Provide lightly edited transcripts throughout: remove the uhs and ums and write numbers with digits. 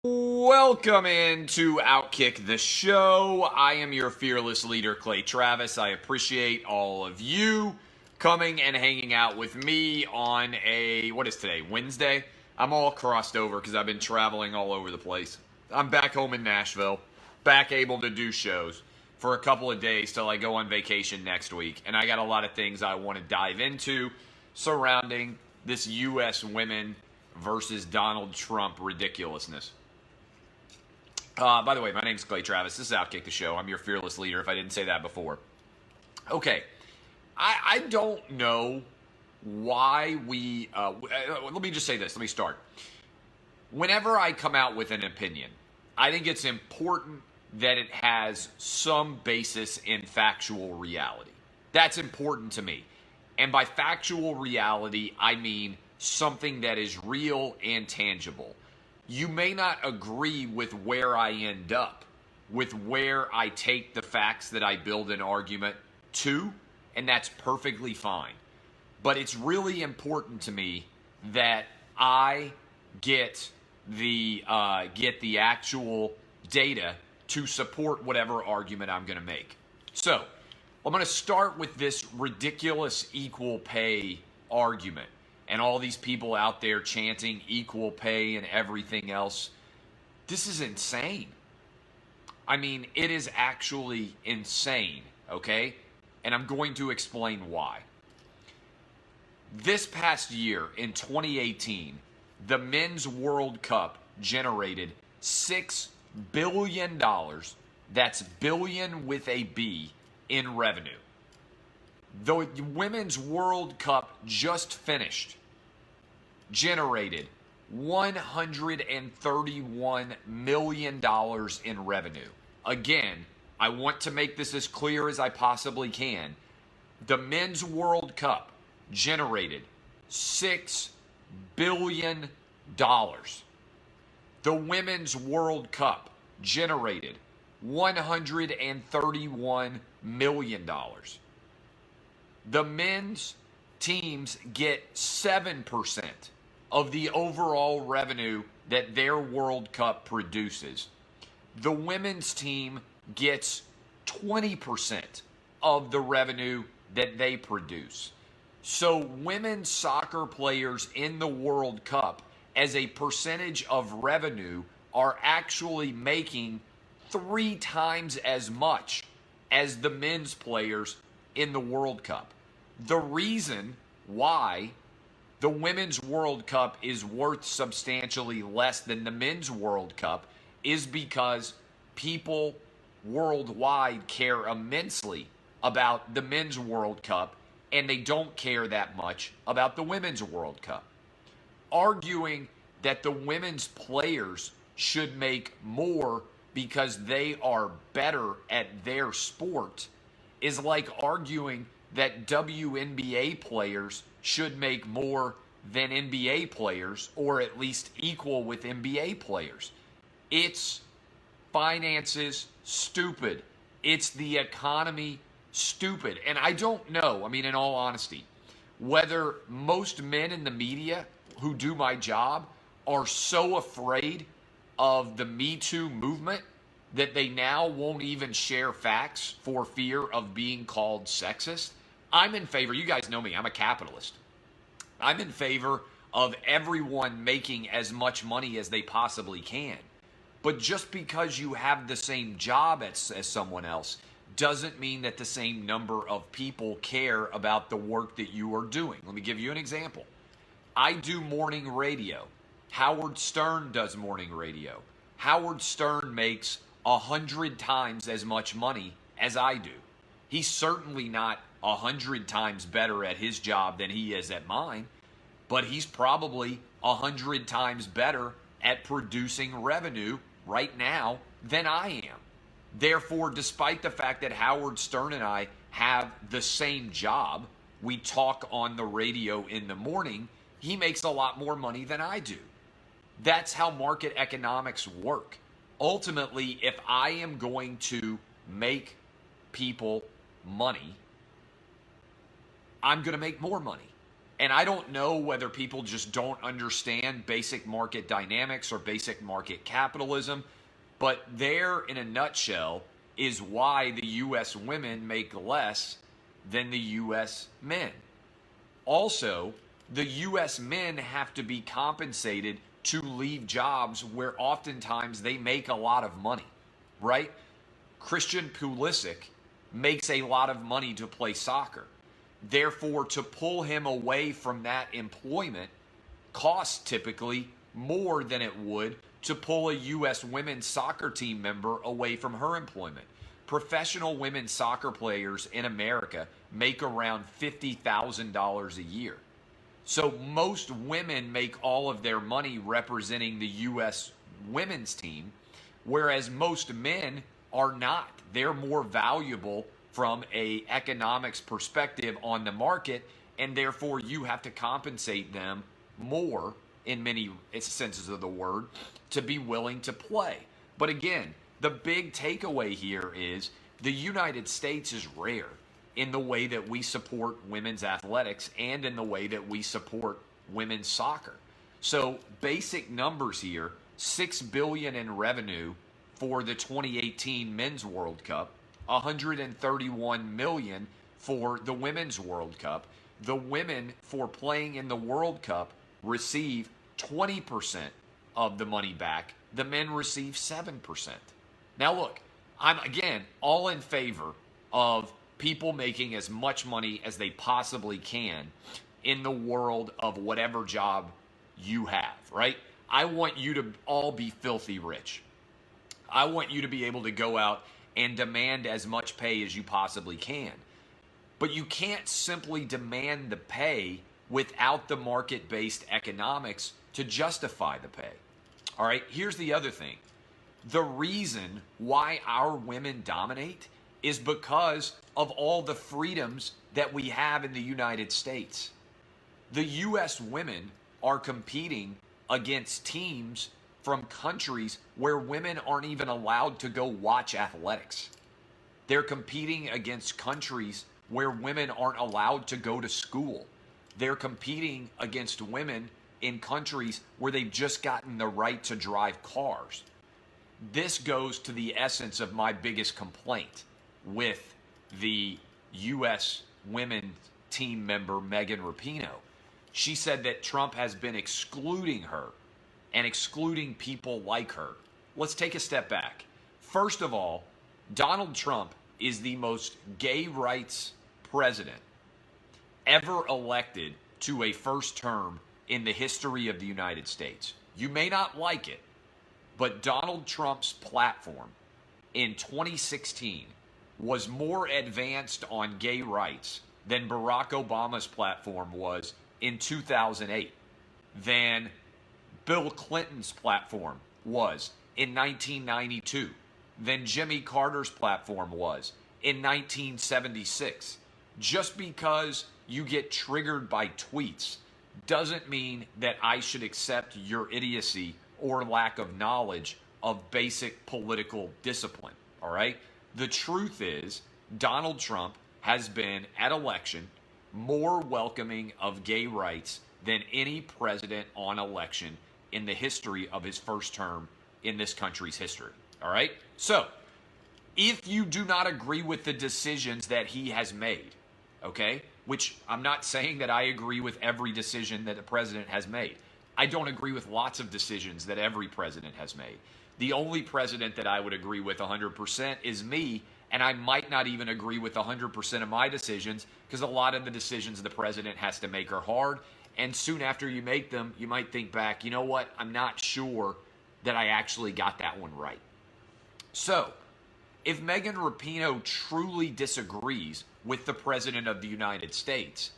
Welcome into Outkick the Show. I am your fearless leader, Clay Travis. I appreciate all of you coming and hanging out with me on what is today, Wednesday? I'm all crossed over because I've been traveling all over the place. I'm back home in Nashville, back able to do shows for a couple of days till I go on vacation next week. And I got a lot of things I want to dive into surrounding this U.S. women versus Donald Trump ridiculousness. By the way, my name is Clay Travis. This is Outkick the Show. I'm your fearless leader, if I didn't say that before. Okay. I don't know why let me just say this. Let me start. Whenever I come out with an opinion, I think it's important that it has some basis in factual reality. That's important to me. And by factual reality, I mean something that is real and tangible. You may not agree with where I end up, with where I take the facts that I build an argument to, and that's perfectly fine. But it's really important to me that I get the actual data to support whatever argument I'm going to make. So, I'm going to start with this ridiculous equal pay argument. And all these people out there chanting equal pay and everything else. This is insane. I mean, it is actually insane, okay? And I'm going to explain why. This past year, in 2018, the Men's World Cup generated $6 billion, that's billion with a B, in revenue. The Women's World Cup just finished, generated $131 million in revenue. Again, I want to make this as clear as I possibly can. The Men's World Cup generated $6 billion. The Women's World Cup generated $131 million. The men's teams get 7% of the overall revenue that their World Cup produces. The women's team gets 20% of the revenue that they produce. So women's soccer players in the World Cup, as a percentage of revenue, are actually making 3 times as much as the men's players in the World Cup. The reason why the Women's World Cup is worth substantially less than the Men's World Cup is because people worldwide care immensely about the Men's World Cup, and they don't care that much about the Women's World Cup. Arguing that the women's players should make more because they are better at their sport is like arguing that WNBA players should make more than NBA players, or at least equal with NBA players. It's finances stupid. It's the economy stupid. And I don't know, I mean, in all honesty, whether most men in the media who do my job are so afraid of the Me Too movement that they now won't even share facts for fear of being called sexist. I'm in favor, you guys know me, I'm a capitalist. I'm in favor of everyone making as much money as they possibly can. But just because you have the same job as someone else doesn't mean that the same number of people care about the work that you are doing. Let me give you an example. I do morning radio. Howard Stern does morning radio. Howard Stern makes 100 times as much money as I do. He's certainly not 100 times better at his job than he is at mine, but he's probably 100 times better at producing revenue right now than I am. Therefore, despite the fact that Howard Stern and I have the same job, we talk on the radio in the morning, he makes a lot more money than I do. That's how market economics work. Ultimately, if I am going to make people money, I'm going to make more money. And I don't know whether people just don't understand basic market dynamics or basic market capitalism, but there, in a nutshell, is why the U.S. women make less than the U.S. men. Also, the U.S. men have to be compensated to leave jobs where oftentimes they make a lot of money, right? Christian Pulisic makes a lot of money to play soccer. Therefore, to pull him away from that employment costs typically more than it would to pull a U.S. women's soccer team member away from her employment. Professional women's soccer players in America make around $50,000 a year. So most women make all of their money representing the U.S. women's team, whereas most men are not. They're more valuable from a economics perspective on the market, and therefore you have to compensate them more in many senses of the word to be willing to play. But again, the big takeaway here is the United States is rare in the way that we support women's athletics and in the way that we support women's soccer. So basic numbers here, $6 billion in revenue for the 2018 Men's World Cup, $131 million for the Women's World Cup. The women, for playing in the World Cup, receive 20% of the money back. The men receive 7%. Now look, I'm, again, all in favor of people making as much money as they possibly can in the world of whatever job you have, right? I want you to all be filthy rich. I want you to be able to go out and demand as much pay as you possibly can. But you can't simply demand the pay without the market-based economics to justify the pay. All right, here's the other thing. The reason why our women dominate is because of all the freedoms that we have in the United States. The U.S. women are competing against teams from countries where women aren't even allowed to go watch athletics. They're competing against countries where women aren't allowed to go to school. They're competing against women in countries where they've just gotten the right to drive cars. This goes to the essence of my biggest complaint with the U.S. women team member, Megan Rapinoe. She said that Trump has been excluding her and excluding people like her. Let's take a step back. First of all, Donald Trump is the most gay rights president ever elected to a first term in the history of the United States. You may not like it, but Donald Trump's platform in 2016 was more advanced on gay rights than Barack Obama's platform was in 2008, than Bill Clinton's platform was in 1992, than Jimmy Carter's platform was in 1976. Just because you get triggered by tweets doesn't mean that I should accept your idiocy or lack of knowledge of basic political discipline, all right? The truth is, Donald Trump has been, at election, more welcoming of gay rights than any president on election in the history of his first term in this country's history, all right? So, if you do not agree with the decisions that he has made, okay, which I'm not saying that I agree with every decision that the president has made. I don't agree with lots of decisions that every president has made. The only president that I would agree with 100% is me, and I might not even agree with 100% of my decisions because a lot of the decisions the president has to make are hard, and soon after you make them, you might think back, you know what, I'm not sure that I actually got that one right. So, if Megan Rapinoe truly disagrees with the President of the United States,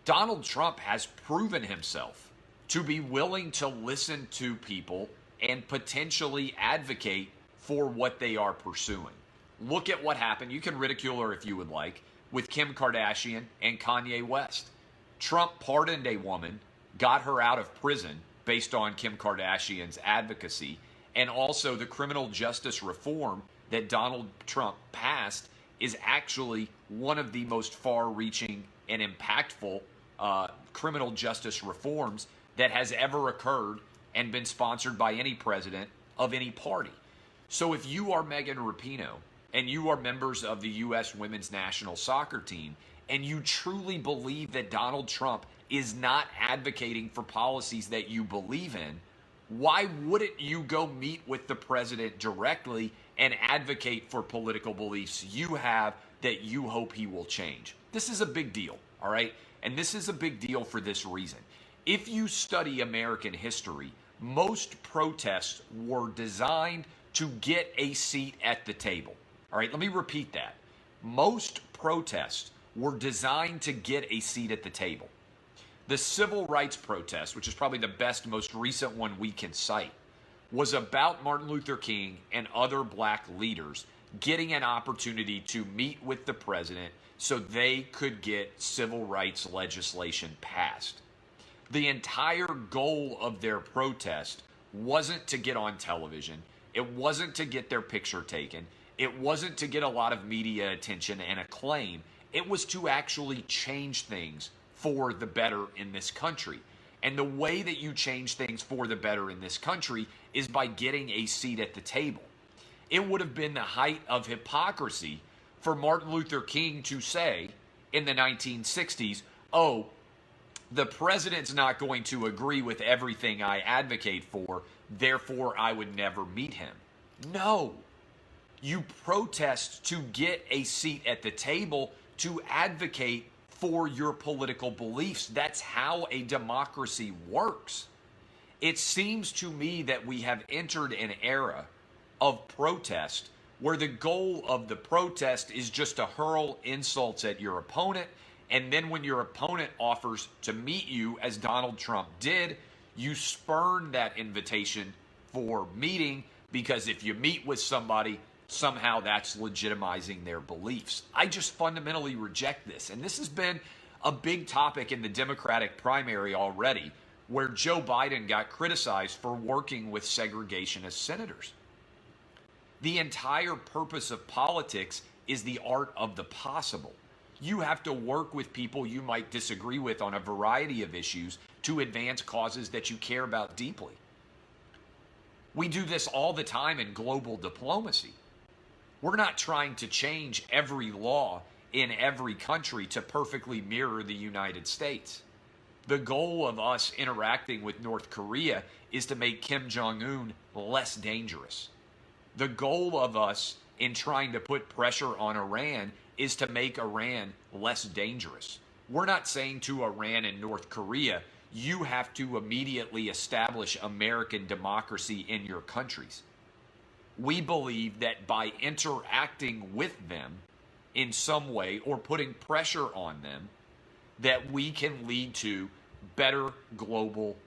Donald Trump has proven himself to be willing to listen to people and potentially advocate for what they are pursuing. Look at what happened. You can ridicule her if you would like, with Kim Kardashian and Kanye West. Trump pardoned a woman, got her out of prison based on Kim Kardashian's advocacy, and also the criminal justice reform that Donald Trump passed is actually one of the most far-reaching and impactful criminal justice reforms that has ever occurred and been sponsored by any president of any party. So if you are Megan Rapinoe and you are members of the U.S. women's national soccer team and you truly believe that Donald Trump is not advocating for policies that you believe in, why wouldn't you go meet with the president directly and advocate for political beliefs you have that you hope he will change? This is a big deal, all right? And this is a big deal for this reason. If you study American history, most protests were designed to get a seat at the table. All right, let me repeat that. Most protests were designed to get a seat at the table. The civil rights protest, which is probably the best, most recent one we can cite, was about Martin Luther King and other black leaders getting an opportunity to meet with the president so they could get civil rights legislation passed. The entire goal of their protest wasn't to get on television. It wasn't to get their picture taken. It wasn't to get a lot of media attention and acclaim. It was to actually change things for the better in this country. And the way that you change things for the better in this country is by getting a seat at the table. It would have been the height of hypocrisy for Martin Luther King to say in the 1960s, oh, the president's not going to agree with everything I advocate for, therefore I would never meet him. No. You protest to get a seat at the table to advocate for your political beliefs. That's how a democracy works. It seems to me that we have entered an era of protest where the goal of the protest is just to hurl insults at your opponent. And then when your opponent offers to meet you, as Donald Trump did, you spurn that invitation for meeting, because if you meet with somebody, somehow that's legitimizing their beliefs. I just fundamentally reject this. And this has been a big topic in the Democratic primary already, where Joe Biden got criticized for working with segregationist senators. The entire purpose of politics is the art of the possible. You have to work with people you might disagree with on a variety of issues to advance causes that you care about deeply. We do this all the time in global diplomacy. We're not trying to change every law in every country to perfectly mirror the United States. The goal of us interacting with North Korea is to make Kim Jong-un less dangerous. The goal of us in trying to put pressure on Iran is to make Iran less dangerous. We're not saying to Iran and North Korea, you have to immediately establish American democracy in your countries. We believe that by interacting with them in some way or putting pressure on them, that we can lead to better global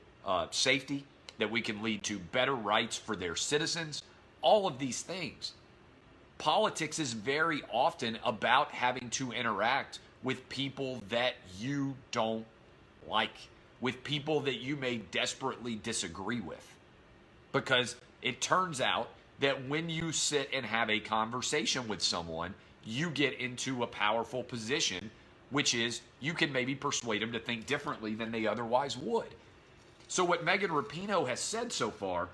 safety, that we can lead to better rights for their citizens, all of these things. Politics is very often about having to interact with people that you don't like, with people that you may desperately disagree with. Because it turns out that when you sit and have a conversation with someone, you get into a powerful position, which is you can maybe persuade them to think differently than they otherwise would. So what Megan Rapinoe has said so far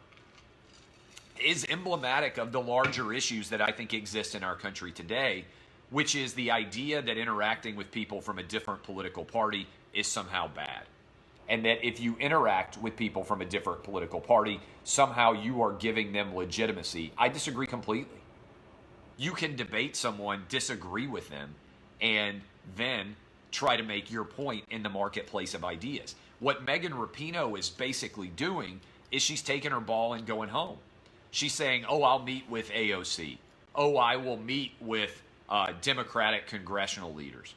is emblematic of the larger issues that I think exist in our country today, which is the idea that interacting with people from a different political party is somehow bad. And that if you interact with people from a different political party, somehow you are giving them legitimacy. I disagree completely. You can debate someone, disagree with them, and then try to make your point in the marketplace of ideas. What Megan Rapinoe is basically doing is she's taking her ball and going home. She's saying, oh, I'll meet with AOC. Oh, I will meet with Democratic congressional leaders.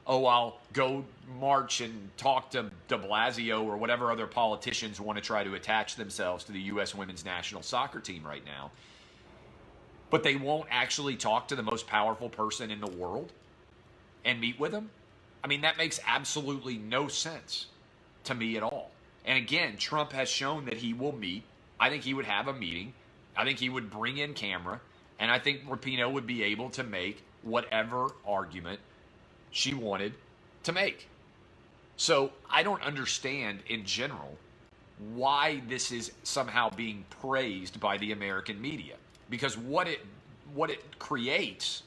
Oh, I'll go march and talk to de Blasio or whatever other politicians want to try to attach themselves to the U.S. women's national soccer team right now. But they won't actually talk to the most powerful person in the world and meet with them? I mean, that makes absolutely no sense to me at all. And again, Trump has shown that he will meet. I think he would have a meeting. I think he would bring in camera. And I think Rapinoe would be able to make whatever argument she wanted to make. So I don't understand in general why this is somehow being praised by the American media. Because what it creates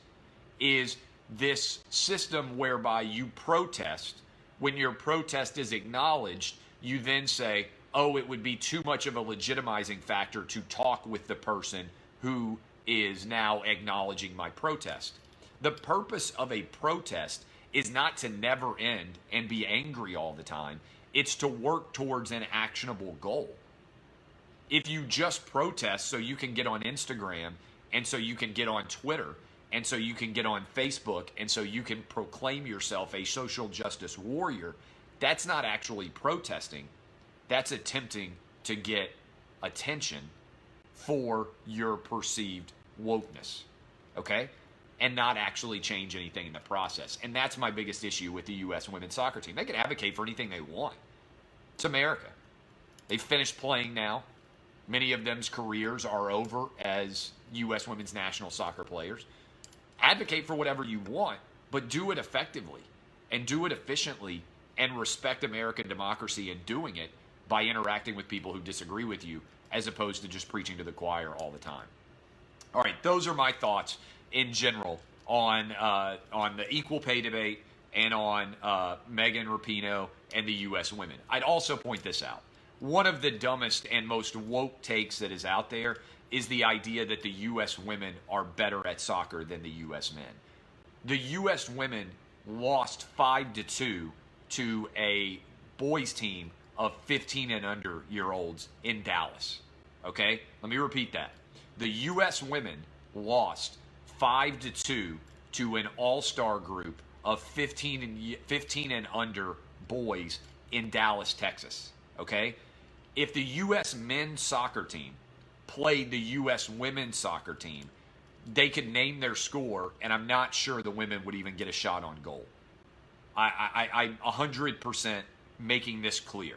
is this system whereby you protest. When your protest is acknowledged, you then say, oh, it would be too much of a legitimizing factor to talk with the person who is now acknowledging my protest. The purpose of a protest is not to never end and be angry all the time. It's to work towards an actionable goal. If you just protest so you can get on Instagram and so you can get on Twitter and so you can get on Facebook and so you can proclaim yourself a social justice warrior, that's not actually protesting. That's attempting to get attention for your perceived wokeness, okay? And not actually change anything in the process. And that's my biggest issue with the U.S. women's soccer team. They can advocate for anything they want. It's America. They've finished playing now. Many of them's careers are over as U.S. women's national soccer players. Advocate for whatever you want, but do it effectively and do it efficiently and respect American democracy in doing it by interacting with people who disagree with you as opposed to just preaching to the choir all the time. All right, those are my thoughts in general on the equal pay debate and on Megan Rapinoe and the U.S. women. I'd also point this out. One of the dumbest and most woke takes that is out there is the idea that the U.S. women are better at soccer than the U.S. men. The U.S. women lost 5-2 to a boys team of 15 and under year olds in Dallas. Okay? Let me repeat that. The U.S. women lost 5-2 to an all-star group of 15 and under boys in Dallas, Texas. Okay? If the U.S. men's soccer team played the U.S. women's soccer team, they could name their score, and I'm not sure the women would even get a shot on goal. I'm 100% making this clear.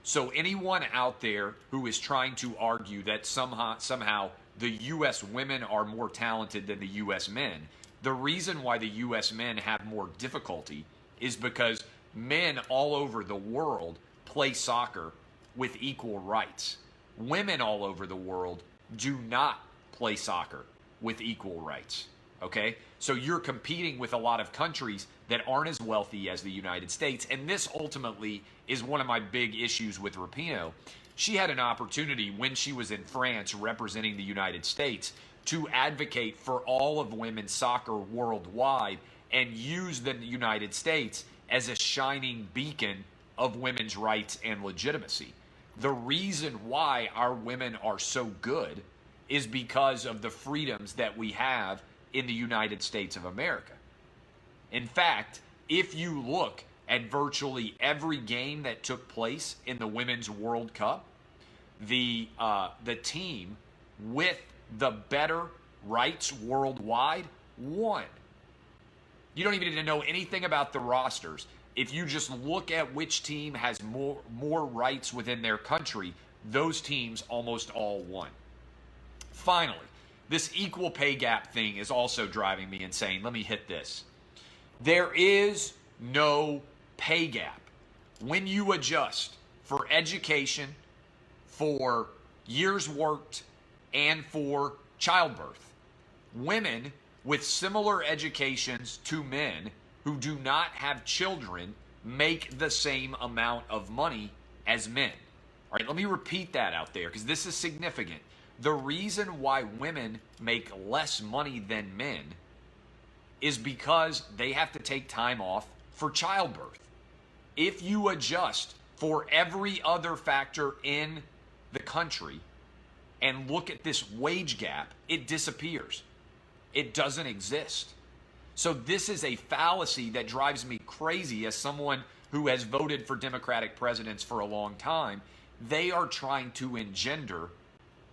So anyone out there who is trying to argue that somehow the U.S. women are more talented than the U.S. men, the reason why the U.S. men have more difficulty is because men all over the world play soccer with equal rights. Women all over the world do not play soccer with equal rights. Okay? So you're competing with a lot of countries that aren't as wealthy as the United States. And this ultimately is one of my big issues with Rapinoe. She had an opportunity when she was in France representing the United States to advocate for all of women's soccer worldwide and use the United States as a shining beacon of women's rights and legitimacy. The reason why our women are so good is because of the freedoms that we have in the United States of America. In fact, if you look at virtually every game that took place in the Women's World Cup, the team with the better rights worldwide won. You don't even need to know anything about the rosters. If you just look at which team has more rights within their country, those teams almost all won. Finally, this equal pay gap thing is also driving me insane. Let me hit this. There is no pay gap. When you adjust for education, for years worked, and for childbirth, women with similar educations to men who do not have children make the same amount of money as men. All right, let me repeat that out there because this is significant. The reason why women make less money than men is because they have to take time off for childbirth. If you adjust for every other factor in the country and look at this wage gap, it disappears. It doesn't exist. So this is a fallacy that drives me crazy as someone who has voted for Democratic presidents for a long time. They are trying to engender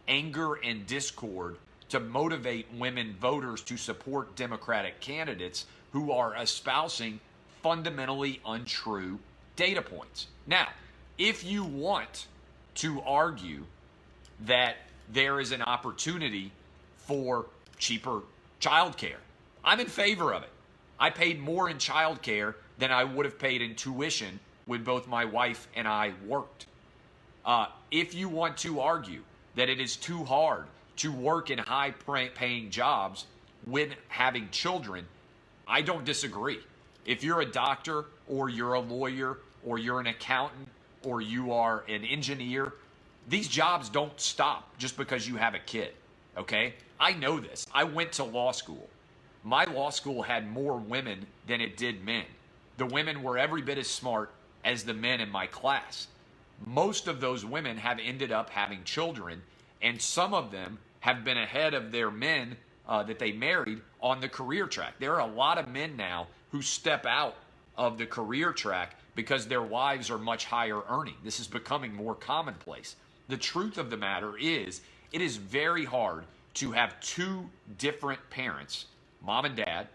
anger and discord to motivate women voters to support Democratic candidates who are espousing fundamentally untrue data points. Now, if you want to argue that there is an opportunity for cheaper childcare, I'm in favor of it. I paid more in childcare than I would have paid in tuition when both my wife and I worked. If you want to argue that it is too hard to work in high-paying jobs when having children, I don't disagree. If you're a doctor or you're a lawyer or you're an accountant or you are an engineer, these jobs don't stop just because you have a kid, okay? I know this. I went to law school. My law school had more women than it did men. The women were every bit as smart as the men in my class. Most of those women have ended up having children, and some of them have been ahead of their men that they married on the career track. There are a lot of men now who step out of the career track because their wives are much higher earning. This is becoming more commonplace. The truth of the matter is, it is very hard to have two different parents, mom and dad,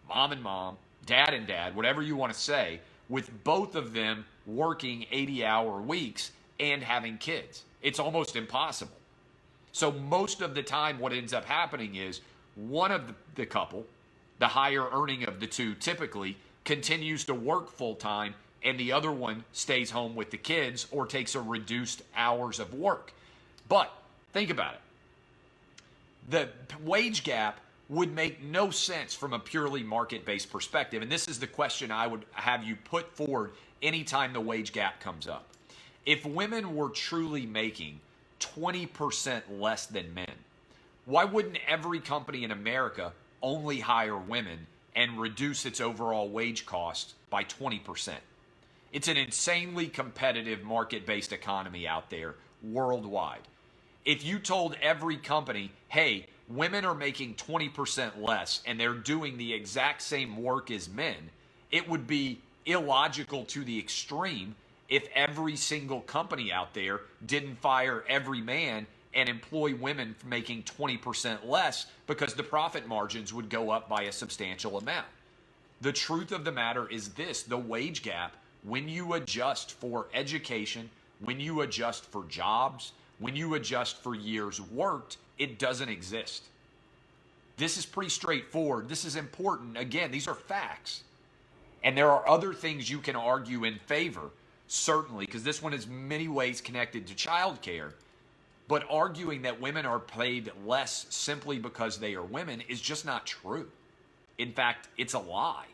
mom and mom, dad and dad, whatever you want to say, with both of them working 80-hour weeks and having kids. It's almost impossible. So most of the time what ends up happening is one of the couple, the higher earning of the two typically, continues to work full-time and the other one stays home with the kids or takes a reduced hours of work. But think about it. The wage gap would make no sense from a purely market-based perspective. And this is the question I would have you put forward anytime the wage gap comes up. If women were truly making 20% less than men, why wouldn't every company in America only hire women and reduce its overall wage costs by 20%? It's an insanely competitive market-based economy out there worldwide. If you told every company, hey, women are making 20% less and they're doing the exact same work as men, it would be illogical to the extreme if every single company out there didn't fire every man and employ women making 20% less because the profit margins would go up by a substantial amount. The truth of the matter is this: the wage gap, when you adjust for education, when you adjust for jobs, when you adjust for years worked, it doesn't exist. This is pretty straightforward. This is important. Again, these are facts. And there are other things you can argue in favor, certainly, because this one is many ways connected to childcare. But arguing that women are paid less simply because they are women is just not true. In fact, it's a lie.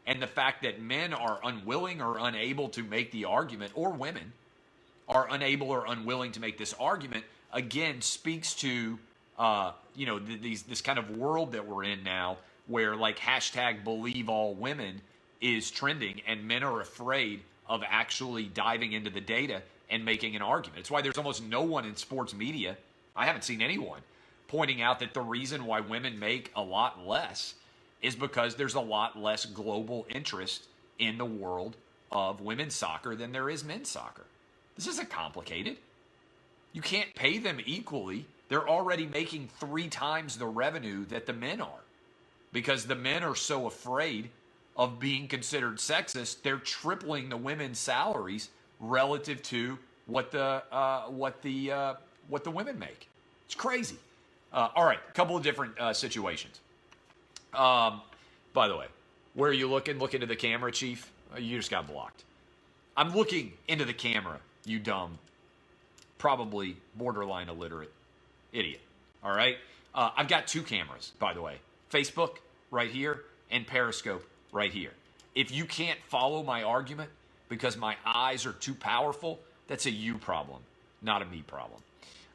And the fact that men are unwilling or unable to make the argument, or women are unable or unwilling to make this argument, again, speaks to this kind of world that we're in now, where like hashtag believe all women is trending, and men are afraid of actually diving into the data and making an argument. It's why there's almost no one in sports media, I haven't seen anyone, pointing out that the reason why women make a lot less is because there's a lot less global interest in the world of women's soccer than there is men's soccer. This isn't complicated. You can't pay them equally. They're already making 3 times the revenue that the men are, because the men are so afraid of being considered sexist. They're tripling the women's salaries relative to what the women make. It's crazy. All right, a couple of different situations. By the way, where are you looking? Look into the camera, Chief. You just got blocked. I'm looking into the camera, you dumb, probably borderline illiterate idiot. All right? I've got 2 cameras, by the way. Facebook right here and Periscope right here. If you can't follow my argument because my eyes are too powerful, that's a you problem, not a me problem.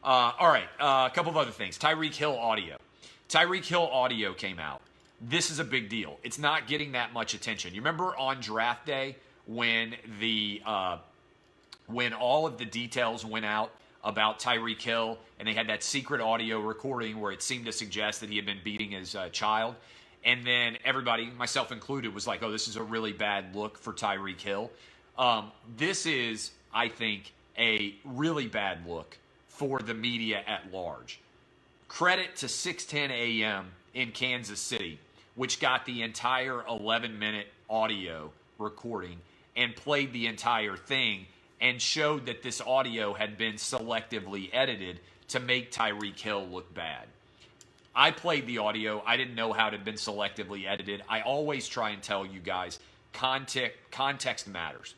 All right, a couple of other things. Tyreek Hill audio. Tyreek Hill audio came out. This is a big deal. It's not getting that much attention. You remember on draft day when when all of the details went out about Tyreek Hill, and they had that secret audio recording where it seemed to suggest that he had been beating his child, and then everybody, myself included, was like, oh, this is a really bad look for Tyreek Hill. This is, I think, a really bad look for the media at large. Credit to 6:10 a.m. in Kansas City, which got the entire 11-minute audio recording and played the entire thing and showed that this audio had been selectively edited to make Tyreek Hill look bad. I played the audio. I didn't know how it had been selectively edited. I always try and tell you guys, context matters.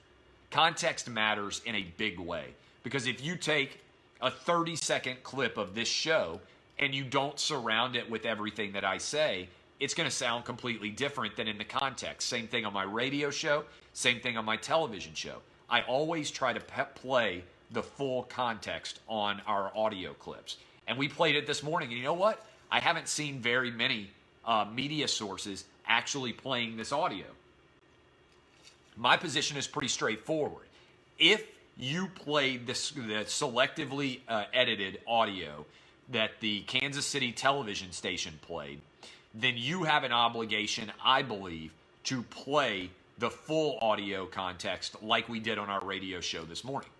Context matters in a big way, because if you take a 30-second clip of this show and you don't surround it with everything that I say, it's going to sound completely different than in the context. Same thing on my radio show, same thing on my television show. I always try to play the full context on our audio clips. And we played it this morning, and you know what? I haven't seen very many media sources actually playing this audio. My position is pretty straightforward. If you played the selectively edited audio that the Kansas City television station played, then you have an obligation, I believe, to play the full audio context like we did on our radio show this morning.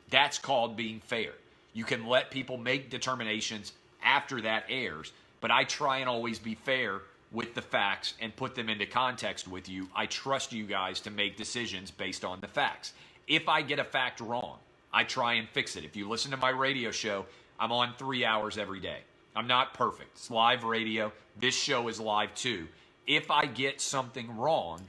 That's called being fair. You can let people make determinations after that airs, but I try and always be fair with the facts and put them into context with you. I trust you guys to make decisions based on the facts. If I get a fact wrong, I try and fix it. If you listen to my radio show, I'm on 3 hours every day. I'm not perfect. It's live radio. This show is live too. If I get something wrong,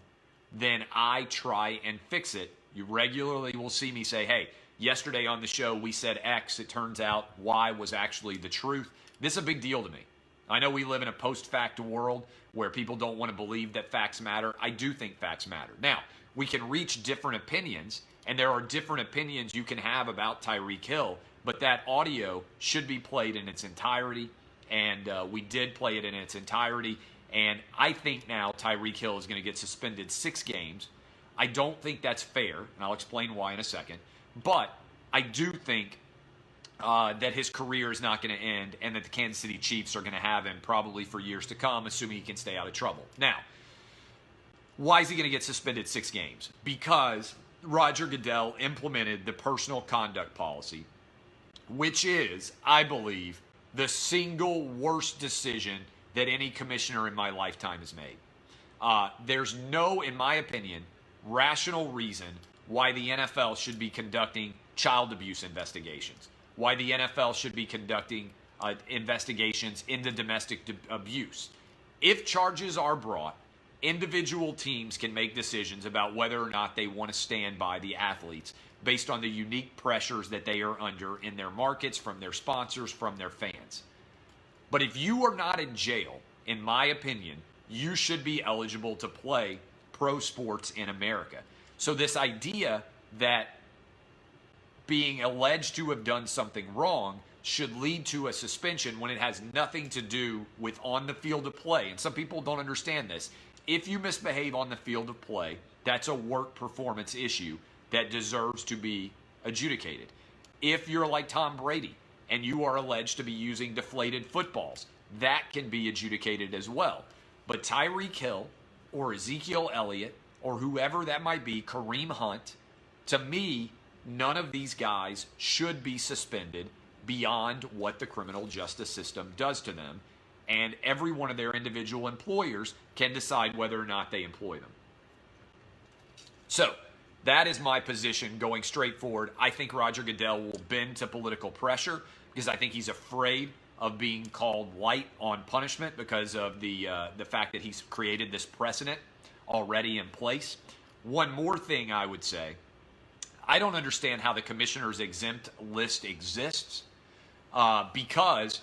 then I try and fix it. You regularly will see me say, hey, yesterday on the show we said X. It turns out Y was actually the truth. This is a big deal to me. I know we live in a post-fact world where people don't want to believe that facts matter. I do think facts matter. Now, we can reach different opinions, and there are different opinions you can have about Tyreek Hill, but that audio should be played in its entirety, and we did play it in its entirety. And I think now Tyreek Hill is going to get suspended 6 games. I don't think that's fair, and I'll explain why in a second. But I do think that his career is not going to end, and that the Kansas City Chiefs are going to have him probably for years to come, assuming he can stay out of trouble. Now, why is he going to get suspended 6 games? Because Roger Goodell implemented the personal conduct policy, which is, I believe, the single worst decision that any commissioner in my lifetime has made. There's no, in my opinion, rational reason why the NFL should be conducting child abuse investigations, why the NFL should be conducting investigations into domestic abuse. If charges are brought, individual teams can make decisions about whether or not they want to stand by the athletes based on the unique pressures that they are under in their markets, from their sponsors, from their fans. But if you are not in jail, in my opinion, you should be eligible to play pro sports in America. So this idea that being alleged to have done something wrong should lead to a suspension when it has nothing to do with on the field of play. And some people don't understand this. If you misbehave on the field of play, that's a work performance issue that deserves to be adjudicated. If you're like Tom Brady and you are alleged to be using deflated footballs, that can be adjudicated as well. But Tyreek Hill or Ezekiel Elliott or whoever that might be, Kareem Hunt, to me, none of these guys should be suspended beyond what the criminal justice system does to them. And every one of their individual employers can decide whether or not they employ them. So, that is my position going straight forward. I think Roger Goodell will bend to political pressure because I think he's afraid of being called light on punishment because of the fact that he's created this precedent already in place. One more thing I would say, I don't understand how the commissioner's exempt list exists because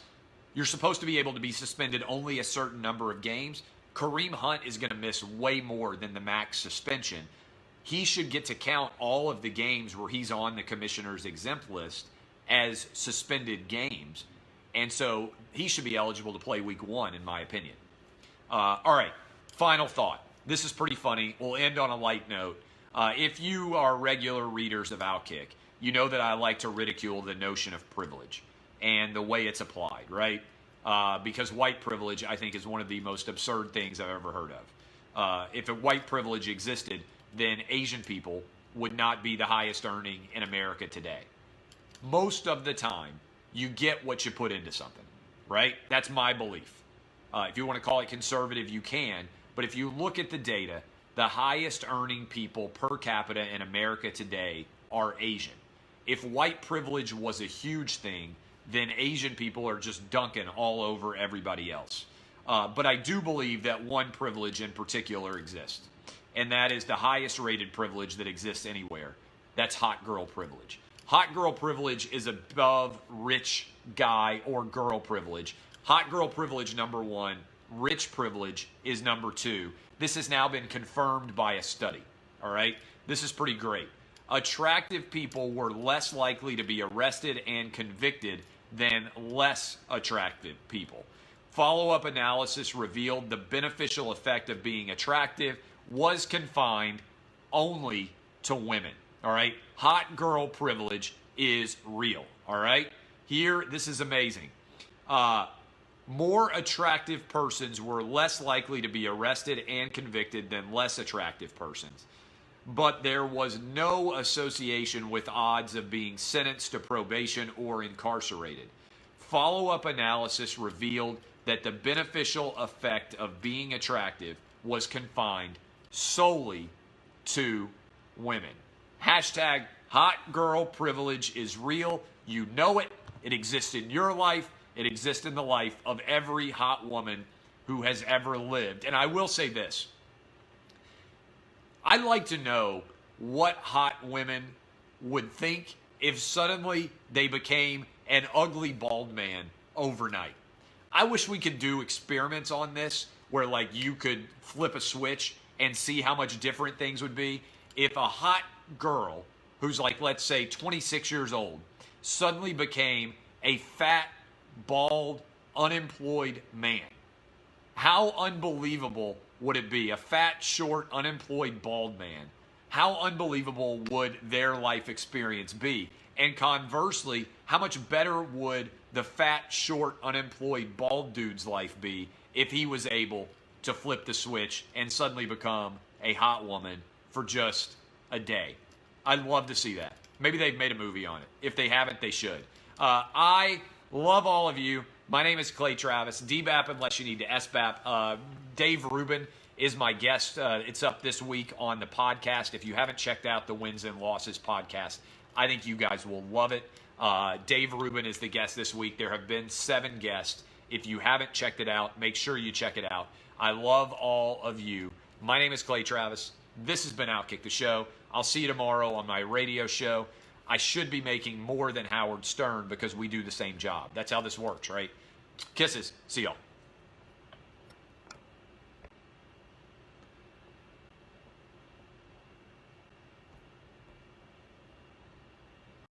you're supposed to be able to be suspended only a certain number of games. Kareem Hunt is going to miss way more than the max suspension. He should get to count all of the games where he's on the commissioner's exempt list as suspended games. And so he should be eligible to play week 1, in my opinion. All right, final thought. This is pretty funny. We'll end on a light note. If you are regular readers of Outkick, you know that I like to ridicule the notion of privilege and the way it's applied, right? Because white privilege, I think, is one of the most absurd things I've ever heard of. If a white privilege existed, then Asian people would not be the highest earning in America today. Most of the time, you get what you put into something, right? That's my belief. If you want to call it conservative, you can. But if you look at the data, the highest earning people per capita in America today are Asian. If white privilege was a huge thing, then Asian people are just dunking all over everybody else. But I do believe that one privilege in particular exists, and that is the highest rated privilege that exists anywhere. That's hot girl privilege. Hot girl privilege is above rich guy or girl privilege. Hot girl privilege, number one. Rich privilege is number two. This has now been confirmed by a study. All right? This is pretty great. Attractive people were less likely to be arrested and convicted than less attractive people. Follow-up analysis revealed the beneficial effect of being attractive was confined only to women. All right? Hot girl privilege is real. All right? Here, this is amazing. More attractive persons were less likely to be arrested and convicted than less attractive persons. But there was no association with odds of being sentenced to probation or incarcerated. Follow-up analysis revealed that the beneficial effect of being attractive was confined solely to women. Hashtag hot girl privilege is real. You know it. It exists in your life. It exists in the life of every hot woman who has ever lived. And I will say this. I'd like to know what hot women would think if suddenly they became an ugly bald man overnight. I wish we could do experiments on this where like you could flip a switch and see how much different things would be if a hot girl who's like, let's say 26 years old suddenly became a fat, bald, unemployed man. How unbelievable would it be? A fat, short, unemployed, bald man. How unbelievable would their life experience be? And conversely, how much better would the fat, short, unemployed, bald dude's life be if he was able to flip the switch and suddenly become a hot woman for just a day? I'd love to see that. Maybe they've made a movie on it. If they haven't, they should. I love all of you. My name is Clay Travis. DBAP unless you need to SBAP. Dave Rubin is my guest. It's up this week on the podcast. If you haven't checked out the Wins and Losses podcast, I think you guys will love it. Dave Rubin is the guest this week. There have been 7 guests. If you haven't checked it out, make sure you check it out. I love all of you. My name is Clay Travis. This has been Outkick the Show. I'll see you tomorrow on my radio show. I should be making more than Howard Stern because we do the same job. That's how this works, right? Kisses. See y'all.